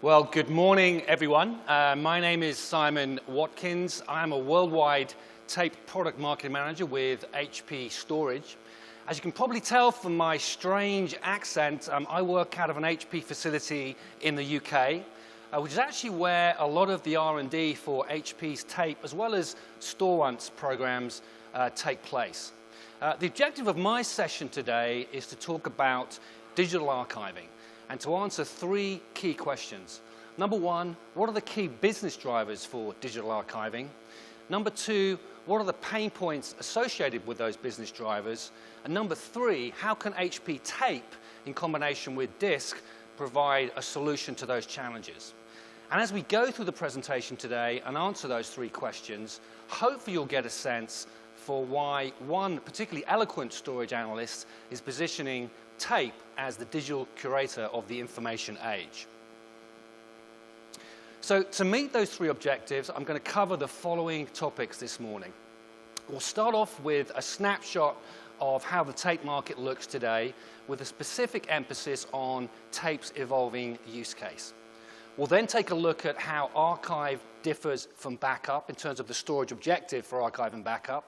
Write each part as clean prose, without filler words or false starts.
Well, good morning, everyone. My name is Simon Watkins. I'm a worldwide tape product marketing manager with HP Storage. As you can probably tell from my strange accent, I work out of an HP facility in the UK, which is actually where a lot of the R&D for HP's tape, as well as store once programs, take place. The objective of my session today is to talk about digital archiving and to answer three key questions. Number one, what are the key business drivers for digital archiving? Number two, what are the pain points associated with those business drivers? And number three, how can HP tape, in combination with disk, provide a solution to those challenges? And as we go through the presentation today and answer those three questions, hopefully you'll get a sense for why one particularly eloquent storage analyst is positioning tape as the digital curator of the information age. So to meet those three objectives, I'm going to cover the following topics this morning. We'll start off with a snapshot of how the tape market looks today, with a specific emphasis on tape's evolving use case. We'll then take a look at how archive differs from backup in terms of the storage objective for archive and backup.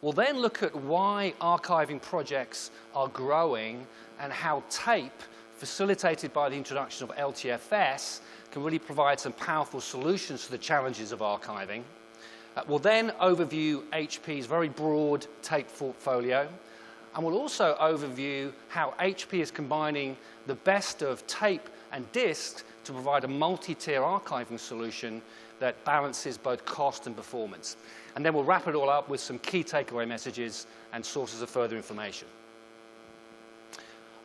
We'll then look at why archiving projects are growing and how tape, facilitated by the introduction of LTFS, can really provide some powerful solutions to the challenges of archiving. We'll then overview HP's very broad tape portfolio, and we'll also overview how HP is combining the best of tape and disk to provide a multi-tier archiving solution that balances both cost and performance. And then we'll wrap it all up with some key takeaway messages and sources of further information.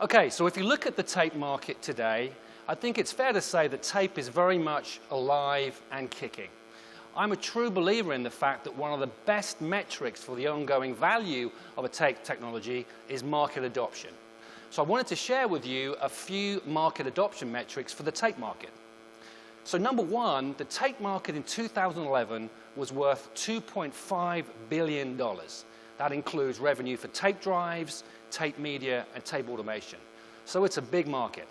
Okay, so if you look at the tape market today, I think it's fair to say that tape is very much alive and kicking. I'm a true believer in the fact that one of the best metrics for the ongoing value of a tape technology is market adoption. So I wanted to share with you a few market adoption metrics for the tape market. So number one, the tape market in 2011 was worth $2.5 billion. That includes revenue for tape drives, tape media, and tape automation. So it's a big market.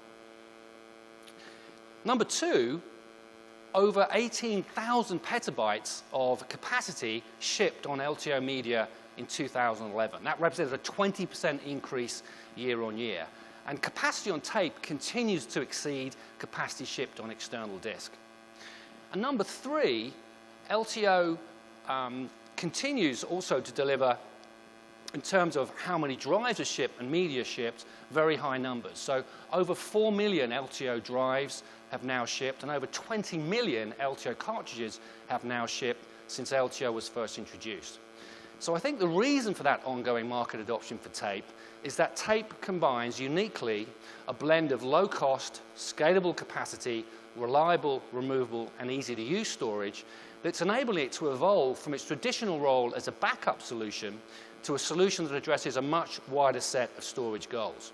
Number two, over 18,000 petabytes of capacity shipped on LTO media in 2011. That represented a 20% increase year on year. And capacity on tape continues to exceed capacity shipped on external disk. And number three, LTO continues also to deliver, in terms of how many drives are shipped and media shipped, very high numbers. So over 4 million LTO drives have now shipped, and over 20 million LTO cartridges have now shipped since LTO was first introduced. So I think the reason for that ongoing market adoption for tape is that tape combines uniquely a blend of low-cost, scalable capacity, reliable, removable, and easy-to-use storage that's enabling it to evolve from its traditional role as a backup solution to a solution that addresses a much wider set of storage goals.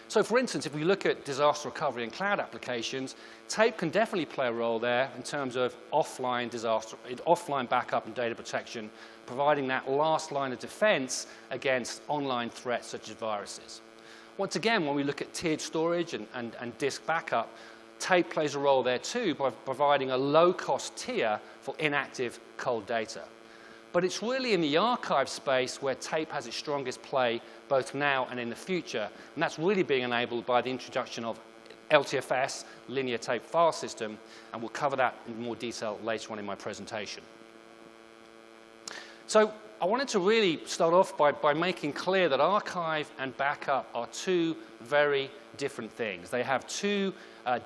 So for instance, if we look at disaster recovery and cloud applications, tape can definitely play a role there in terms of offline backup and data protection, providing that last line of defense against online threats such as viruses. Once again, when we look at tiered storage and disk backup, tape plays a role there too by providing a low-cost tier for inactive cold data. But it's really in the archive space where tape has its strongest play, both now and in the future. And that's really being enabled by the introduction of LTFS, linear tape file system, and we'll cover that in more detail later on in my presentation. So I wanted to really start off by making clear that archive and backup are two very different things. They have two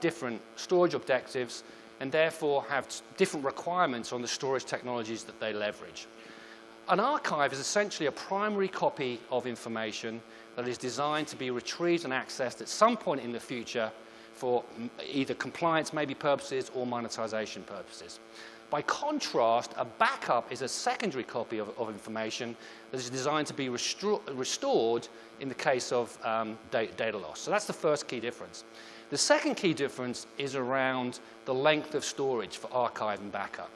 different storage objectives and therefore have different requirements on the storage technologies that they leverage. An archive is essentially a primary copy of information that is designed to be retrieved and accessed at some point in the future for either compliance maybe purposes or monetization purposes. By contrast, a backup is a secondary copy of information that is designed to be restored in the case of data loss. So that's the first key difference. The second key difference is around the length of storage for archive and backup.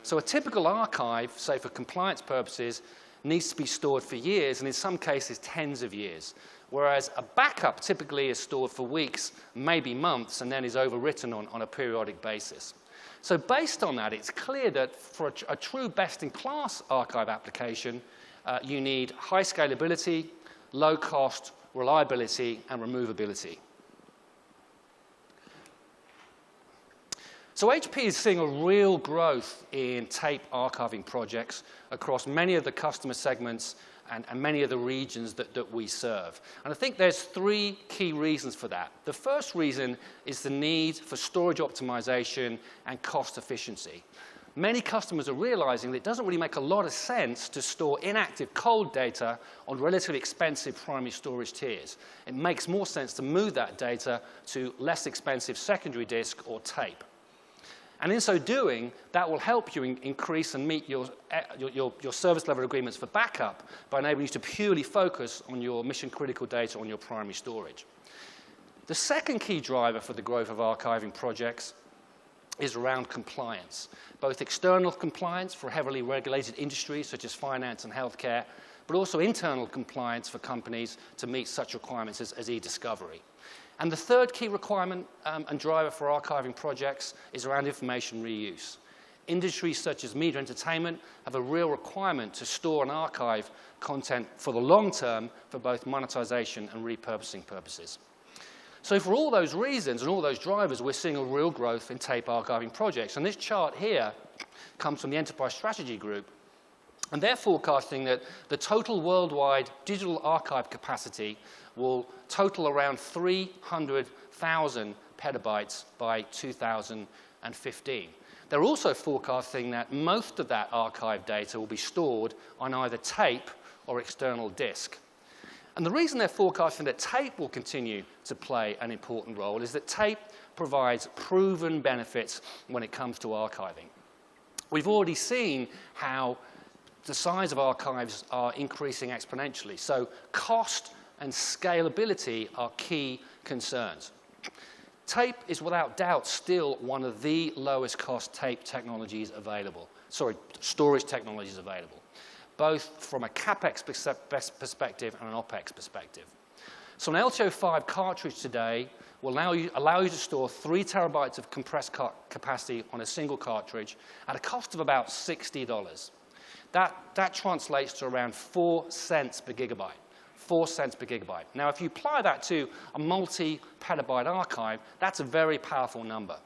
So a typical archive, say for compliance purposes, needs to be stored for years, and in some cases, tens of years. whereas a backup typically is stored for weeks, maybe months, and then is overwritten on a periodic basis. So based on that, it's clear that for a true best-in-class archive application, you need high scalability, low cost, reliability, and removability. So HP is seeing a real growth in tape archiving projects across many of the customer segments and many of the regions that we serve. And I think there's three key reasons for that. The first reason is the need for storage optimization and cost efficiency. Many customers are realizing that it doesn't really make a lot of sense to store inactive cold data on relatively expensive primary storage tiers. It makes more sense to move that data to less expensive secondary disk or tape. And in so doing, that will help you increase and meet your service level agreements for backup by enabling you to purely focus on your mission-critical data on your primary storage. The second key driver for the growth of archiving projects is around compliance, both external compliance for heavily regulated industries such as finance and healthcare, but also internal compliance for companies to meet such requirements as e-discovery. And the third key requirement and driver for archiving projects is around information reuse. Industries such as media entertainment have a real requirement to store and archive content for the long term for both monetization and repurposing purposes. So for all those reasons and all those drivers, we're seeing a real growth in tape archiving projects. And this chart here comes from the Enterprise Strategy Group. And they're forecasting that the total worldwide digital archive capacity will total around 300,000 petabytes by 2015. They're also forecasting that most of that archive data will be stored on either tape or external disk. And the reason they're forecasting that tape will continue to play an important role is that tape provides proven benefits when it comes to archiving. We've already seen how the size of archives are increasing exponentially. So cost and scalability are key concerns. Tape is without doubt still one of the lowest cost tape technologies available. Storage technologies available, both from a CapEx perspective and an OpEx perspective. So an LTO5 cartridge today will allow you to store 3 terabytes of compressed capacity on a single cartridge at a cost of about $60. That translates to around 4 cents per gigabyte. 4 cents per gigabyte. Now, if you apply that to a multi-petabyte archive, that's a very powerful number.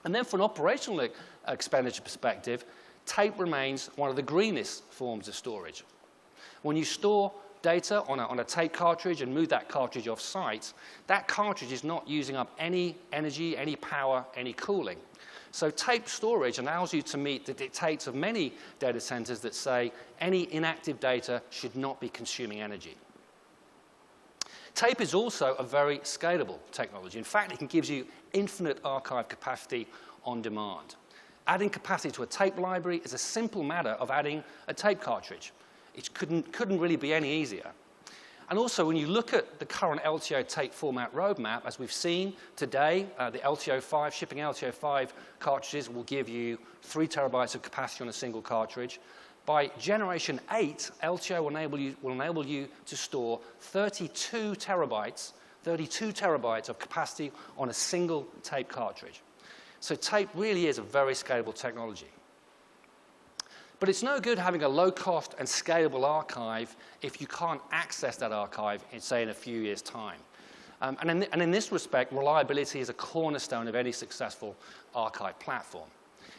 And then from an operational expenditure perspective, tape remains one of the greenest forms of storage. When you store data on a tape cartridge and move that cartridge off-site, that cartridge is not using up any energy, any power, any cooling. So tape storage allows you to meet the dictates of many data centers that say any inactive data should not be consuming energy. Tape is also a very scalable technology. In fact, it gives you infinite archive capacity on demand. Adding capacity to a tape library is a simple matter of adding a tape cartridge. It couldn't really be any easier. And also, when you look at the current LTO tape format roadmap, as we've seen today, the LTO5, shipping LTO5 cartridges will give you 3 terabytes of capacity on a single cartridge. By generation 8, LTO will enable you to store 32 terabytes of capacity on a single tape cartridge. So tape really is a very scalable technology. But it's no good having a low-cost and scalable archive if you can't access that archive in, say, in a few years' time. And in this respect, reliability is a cornerstone of any successful archive platform.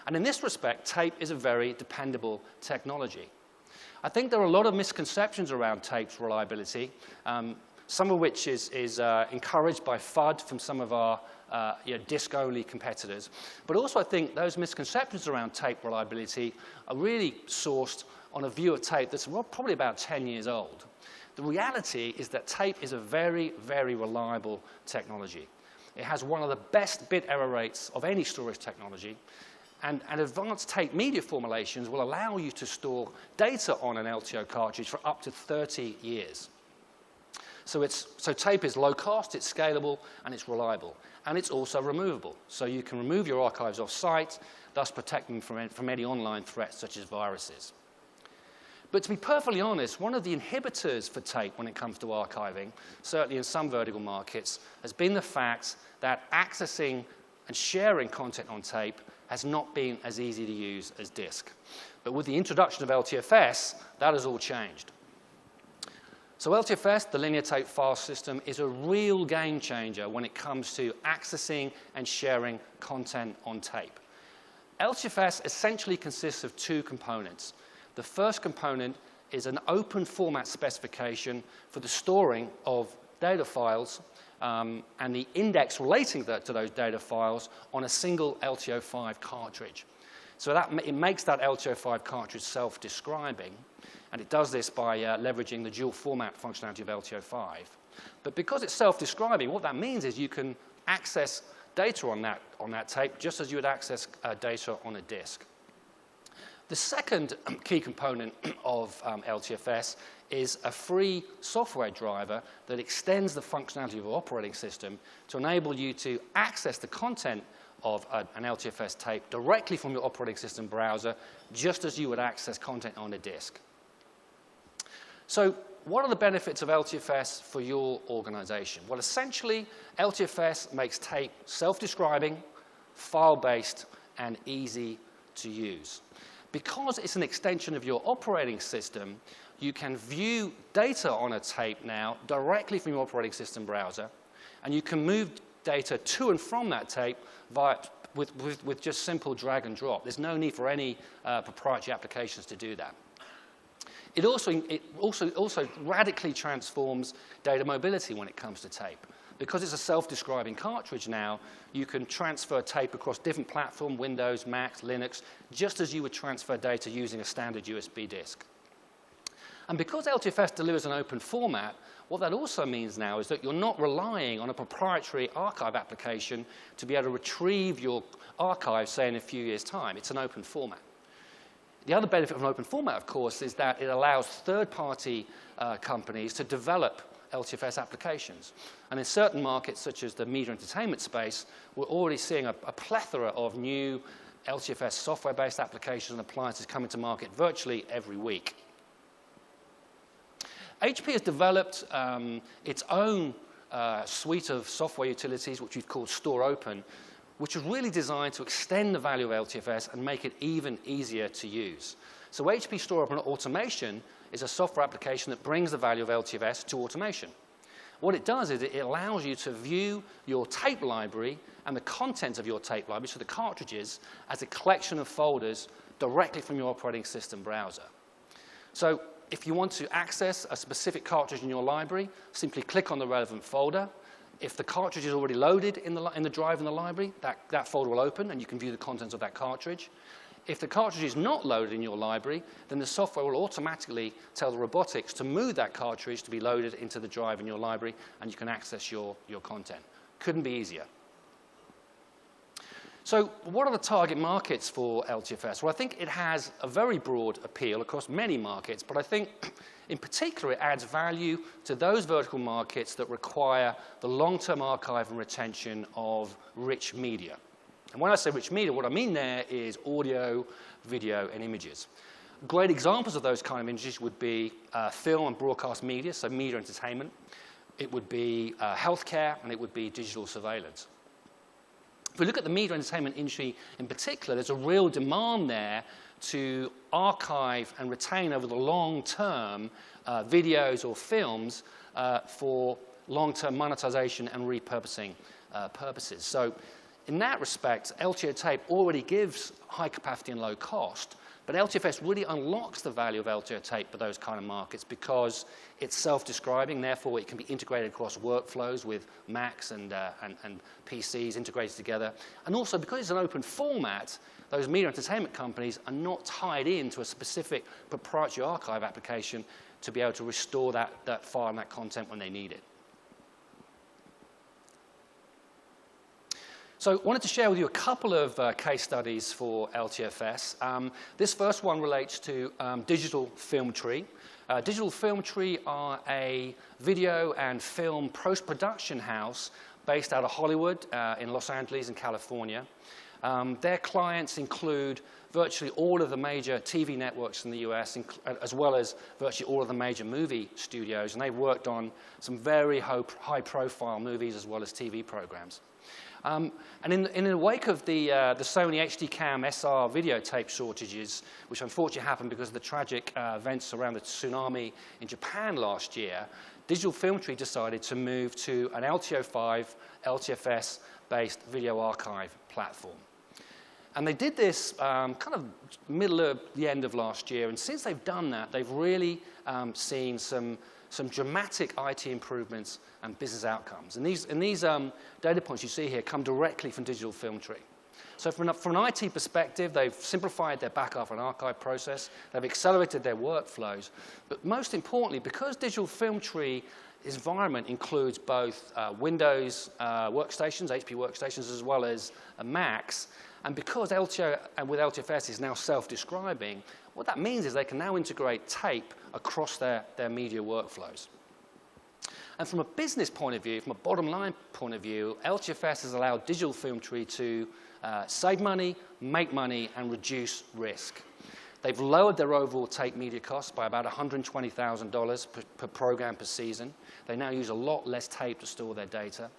And in this respect, tape is a very dependable technology. I think there are a lot of misconceptions around tape's reliability, some of which is encouraged by FUD from some of our disk-only competitors. But also I think those misconceptions around tape reliability are really sourced on a view of tape that's probably about 10 years old. The reality is that tape is a very, very reliable technology. It has one of the best bit error rates of any storage technology, and advanced tape media formulations will allow you to store data on an LTO cartridge for up to 30 years. So tape is low cost, it's scalable, and it's reliable. And it's also removable. So you can remove your archives off-site, thus protecting them from any online threats such as viruses. But to be perfectly honest, one of the inhibitors for tape when it comes to archiving, certainly in some vertical markets, has been the fact that accessing and sharing content on tape has not been as easy to use as disk. But with the introduction of LTFS, that has all changed. So LTFS, the linear tape file system, is a real game changer when it comes to accessing and sharing content on tape. LTFS essentially consists of two components. The first component is an open format specification for the storing of data files and the index relating to those data files on a single LTO5 cartridge. So it makes that LTO5 cartridge self-describing, and it does this by leveraging the dual format functionality of LTO5. But because it's self-describing, what that means is you can access data on that tape just as you would access data on a disk. The second key component of LTFS is a free software driver that extends the functionality of your operating system to enable you to access the content of an LTFS tape directly from your operating system browser, just as you would access content on a disk. So what are the benefits of LTFS for your organization? Well, essentially, LTFS makes tape self-describing, file-based, and easy to use. Because it's an extension of your operating system, you can view data on a tape now directly from your operating system browser, and you can move data to and from that tape with just simple drag and drop. There's no need for any proprietary applications to do that. It also radically transforms data mobility when it comes to tape. Because it's a self-describing cartridge now, you can transfer tape across different platforms, Windows, Mac, Linux, just as you would transfer data using a standard USB disk. And because LTFS delivers an open format, what that also means now is that you're not relying on a proprietary archive application to be able to retrieve your archive, say, in a few years' time. It's an open format. The other benefit of an open format, of course, is that it allows third-party companies to develop LTFS applications. And in certain markets, such as the media entertainment space, we're already seeing a plethora of new LTFS software-based applications and appliances coming to market virtually every week. HP has developed its own suite of software utilities, which we've called Store Open, which is really designed to extend the value of LTFS and make it even easier to use. So HP Store Open Automation is a software application that brings the value of LTFS to automation. What it does is it allows you to view your tape library and the contents of your tape library, so the cartridges, as a collection of folders directly from your operating system browser. So if you want to access a specific cartridge in your library, simply click on the relevant folder. If the cartridge is already loaded in the drive in the library, that folder will open and you can view the contents of that cartridge. If the cartridge is not loaded in your library, then the software will automatically tell the robotics to move that cartridge to be loaded into the drive in your library, and you can access your content. Couldn't be easier. So what are the target markets for LTFS? Well, I think it has a very broad appeal across many markets, but I think in particular it adds value to those vertical markets that require the long-term archive and retention of rich media. And when I say rich media, what I mean there is audio, video, and images. Great examples of those kind of images would be film and broadcast media, so media entertainment. It would be healthcare, and it would be digital surveillance. If we look at the media entertainment industry in particular, there's a real demand there to archive and retain over the long term videos or films for long-term monetization and repurposing purposes. So in that respect, LTO tape already gives high capacity and low cost, but LTFS really unlocks the value of LTO tape for those kind of markets because it's self-describing, therefore it can be integrated across workflows with Macs and PCs integrated together. And also because it's an open format, those media entertainment companies are not tied into a specific proprietary archive application to be able to restore that file and that content when they need it. So I wanted to share with you a couple of case studies for LTFS. This first one relates to Digital Film Tree. Digital Film Tree are a video and film post-production house based out of Hollywood in Los Angeles in California. Their clients include virtually all of the major TV networks in the US, as well as virtually all of the major movie studios, and they've worked on some very high-profile movies as well as TV programs. And in the wake of the Sony HD Cam SR videotape shortages, which unfortunately happened because of the tragic events around the tsunami in Japan last year, Digital Film Tree decided to move to an LTO5, LTFS-based video archive platform. And they did this kind of middle of the end of last year, and since they've done that, they've really seen some dramatic IT improvements and business outcomes. And these data points you see here come directly from Digital Film Tree. So from an IT perspective, they've simplified their backup and archive process, they've accelerated their workflows, but most importantly, because Digital Film Tree environment includes both Windows workstations, HP workstations, as well as Macs, and because LTO with LTFS is now self-describing, what that means is they can now integrate tape across their media workflows. And from a business point of view, from a bottom line point of view, LTFS has allowed Digital Film Tree to save money, make money, and reduce risk. They've lowered their overall tape media costs by about $120,000 per program per season. They now use a lot less tape to store their data.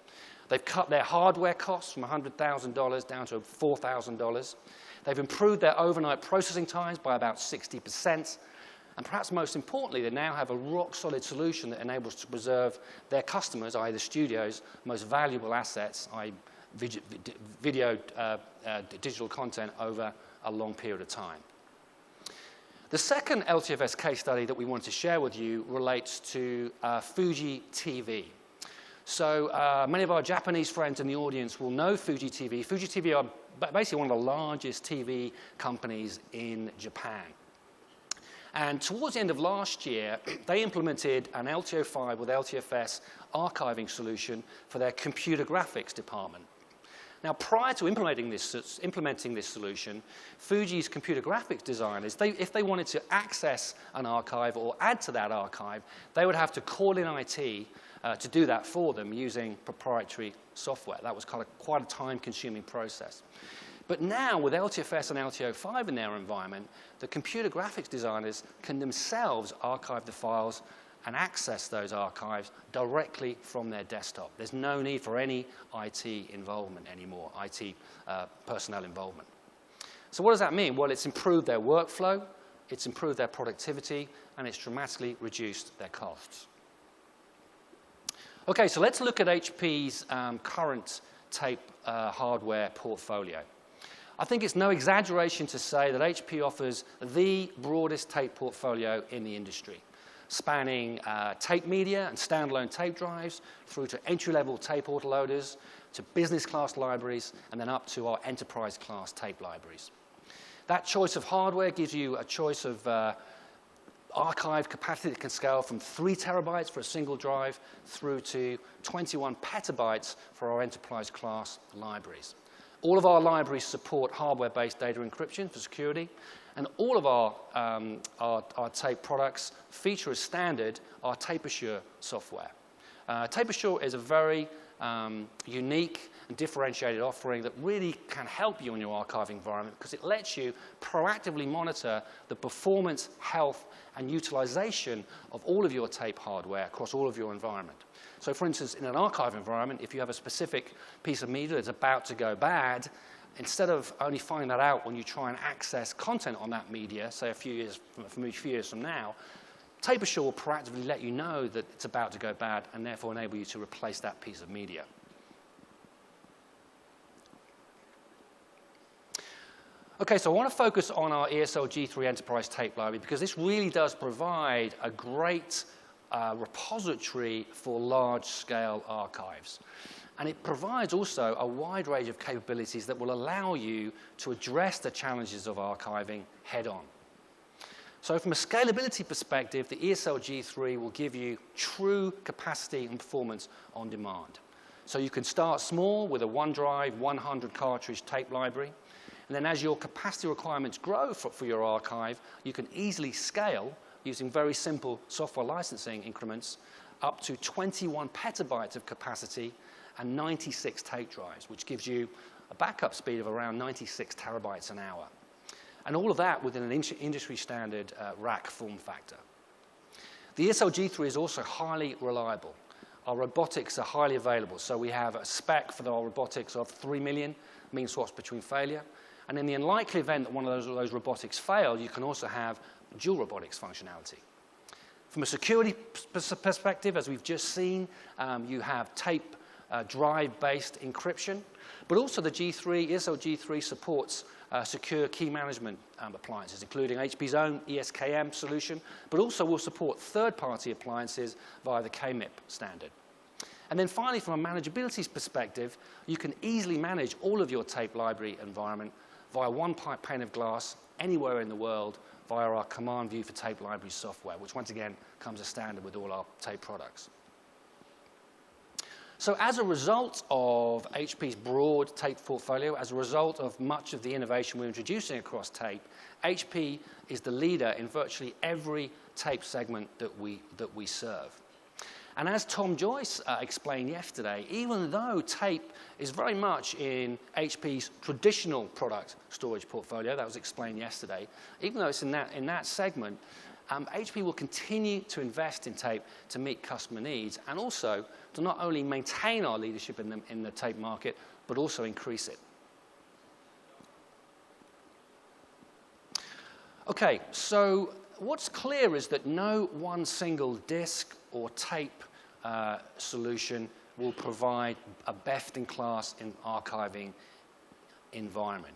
They've cut their hardware costs from $100,000 down to $4,000. They've improved their overnight processing times by about 60%. And perhaps most importantly, they now have a rock-solid solution that enables to preserve their customers, i.e. the studios, most valuable assets, i.e. video, digital content over a long period of time. The second LTFS case study that we wanted to share with you relates to Fuji TV. So many of our Japanese friends in the audience will know Fuji TV. Fuji TV are basically one of the largest TV companies in Japan. And towards the end of last year, they implemented an LTO5 with LTFS archiving solution for their computer graphics department. Now, prior to implementing this solution, Fuji's computer graphics designers, if they wanted to access an archive or add to that archive, they would have to call in IT to do that for them using proprietary software. That was kind of quite a time-consuming process. But now, with LTFS and LTO5 in their environment, the computer graphics designers can themselves archive the files and access those archives directly from their desktop. There's no need for any IT involvement anymore, IT personnel involvement. So what does that mean? Well, it's improved their workflow, it's improved their productivity, and it's dramatically reduced their costs. Okay, so let's look at HP's current tape hardware portfolio. I think it's no exaggeration to say that HP offers the broadest tape portfolio in the industry, spanning tape media and standalone tape drives through to entry-level tape autoloaders, to business-class libraries, and then up to our enterprise-class tape libraries. That choice of hardware gives you a choice of archive capacity that can scale from 3 terabytes for a single drive through to 21 petabytes for our enterprise-class libraries. All of our libraries support hardware-based data encryption for security, and all of our tape products feature as standard our TapeAssure software. TapeAssure is a very unique and differentiated offering that really can help you in your archiving environment because it lets you proactively monitor the performance, health, and utilization of all of your tape hardware across all of your environment. So for instance, in an archive environment, if you have a specific piece of media that's about to go bad, instead of only finding that out when you try and access content on that media, say a few years from now, TapeAssure will proactively let you know that it's about to go bad and therefore enable you to replace that piece of media. Okay, so I want to focus on our ESL G3 Enterprise Tape Library because this really does provide a great repository for large-scale archives. And it provides also a wide range of capabilities that will allow you to address the challenges of archiving head-on. So from a scalability perspective, the ESL G3 will give you true capacity and performance on demand. So you can start small with a 1-drive, 100-cartridge tape library. And then as your capacity requirements grow for your archive, you can easily scale using very simple software licensing increments up to 21 petabytes of capacity and 96 tape drives, which gives you a backup speed of around 96 terabytes an hour. And all of that within an industry standard rack form factor. The ESL-G3 is also highly reliable. Our robotics are highly available. So we have a spec for our robotics of 3 million mean swaps between failure. And in the unlikely event that one of those robotics fail, you can also have dual robotics functionality. From a security perspective, as we've just seen, you have tape drive-based encryption. But also the ESL-G3 supports secure key management appliances, including HP's own ESKM solution, but also will support third-party appliances via the KMIP standard. And then finally, from a manageability perspective, you can easily manage all of your tape library environment via one pane of glass anywhere in the world via our command view for tape library software, which once again comes as standard with all our tape products. So as a result of HP's broad tape portfolio, as a result of much of the innovation we're introducing across tape, HP is the leader in virtually every tape segment that we serve. And as Tom Joyce explained yesterday, even though tape is very much in HP's traditional product storage portfolio, that was explained yesterday, even though it's in that segment, HP will continue to invest in tape to meet customer needs and also to not only maintain our leadership in the tape market, but also increase it. Okay, so what's clear is that no one single disk or tape solution will provide a best-in-class archiving environment.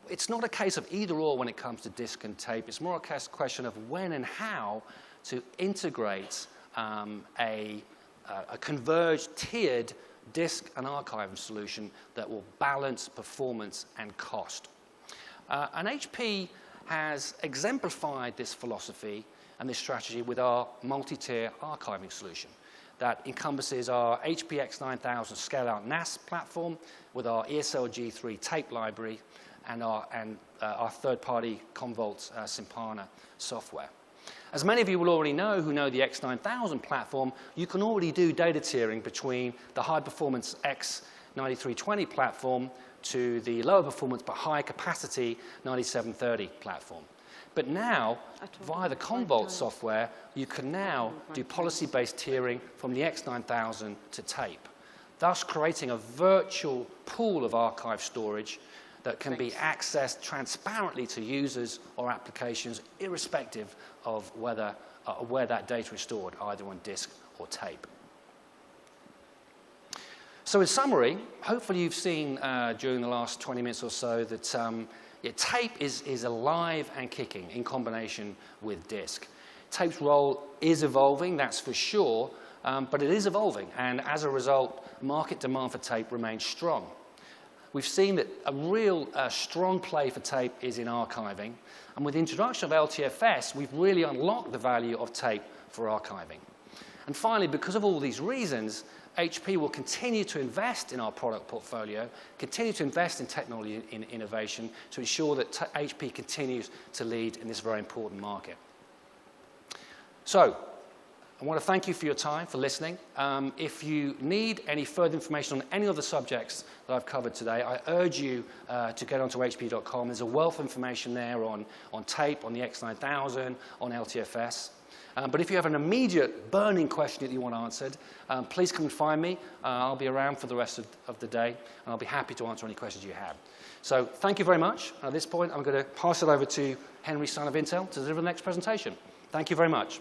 It's not a case of either or when it comes to disk and tape. It's more a question of when and how to integrate a converged, tiered disk and archiving solution that will balance performance and cost. And HP has exemplified this philosophy and this strategy with our multi-tier archiving solution that encompasses our HP X9000 scale-out NAS platform with our ESL-G3 tape library and our third-party Commvault Simpana software. As many of you will already know who know the X9000 platform, you can already do data tiering between the high-performance X9320 platform to the lower performance but high capacity 9730 platform. But now, via the Commvault software, you can now do policy-based tiering from the X9000 to tape, thus creating a virtual pool of archive storage that can be accessed transparently to users or applications, irrespective of where that data is stored, either on disk or tape. So in summary, hopefully you've seen during the last 20 minutes or so that tape is alive and kicking in combination with disk. Tape's role is evolving, that's for sure, but it is evolving, and as a result, market demand for tape remains strong. We've seen that a real strong play for tape is in archiving, and with the introduction of LTFS, we've really unlocked the value of tape for archiving. And finally, because of all these reasons, HP will continue to invest in our product portfolio, continue to invest in technology and innovation to ensure that HP continues to lead in this very important market. So, I want to thank you for your time, for listening. If you need any further information on any of the subjects that I've covered today, I urge you to get onto hp.com. There's a wealth of information there on tape, on the X9000, on LTFS. But if you have an immediate burning question that you want answered, please come and find me. I'll be around for the rest of the day, and I'll be happy to answer any questions you have. So thank you very much. At this point, I'm going to pass it over to Henry, son of Intel, to deliver the next presentation. Thank you very much.